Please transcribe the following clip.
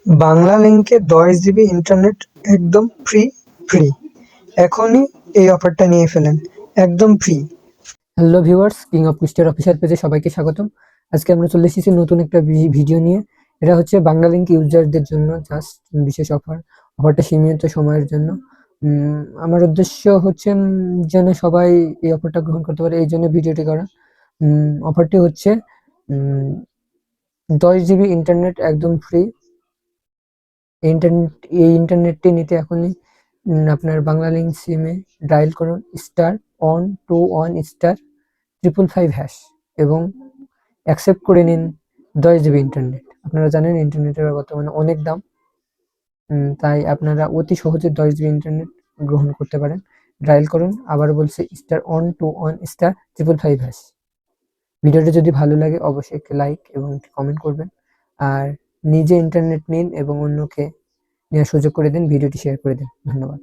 বাংলা লিংকে 10 GB internet একদম free. এখনই এই অফারটা নিয়ে ফেলেন, একদম free. Hello viewers, king of mister official পেজে সবাইকে স্বাগতম। আজকে আমরা চলে এসেছি নতুন একটা ভিডিও নিয়ে। এটা হচ্ছে বাংলা লিংক ইউজারদের জন্য জাস্ট বিশেষ অফারটা সীমিত সময়ের জন্য। আমার উদ্দেশ্য হচ্ছে যেন সবাই এই অফারটা গ্রহণ করতে পারে, এই জন্য ভিডিওটি করা। অফারটি হচ্ছে 10 জিবি ইন্টারনেট একদম ফ্রি। এই ইন্টারনেটটি নিতে এখনই আপনার বাংলা লিংক সিমে ডায়াল করুন *121*555# এবং অ্যাকসেপ্ট করে নিন 10 জিবি ইন্টারনেট। আপনারা জানেন ইন্টারনেটের বর্তমানে অনেক দাম, তাই আপনারা অতি সহজে 10 জিবি ইন্টারনেট গ্রহণ করতে পারেন। ডায়াল করুন, আবার বলছি *121*555#। ভিডিওটি যদি ভালো লাগে অবশ্যই একটি লাইক এবং একটি কমেন্ট করবেন, আর নিজে ইন্টারনেট নিন এবং অন্যকে নেওয়ার সুযোগ করে দিন। ভিডিওটি শেয়ার করে দিন। ধন্যবাদ।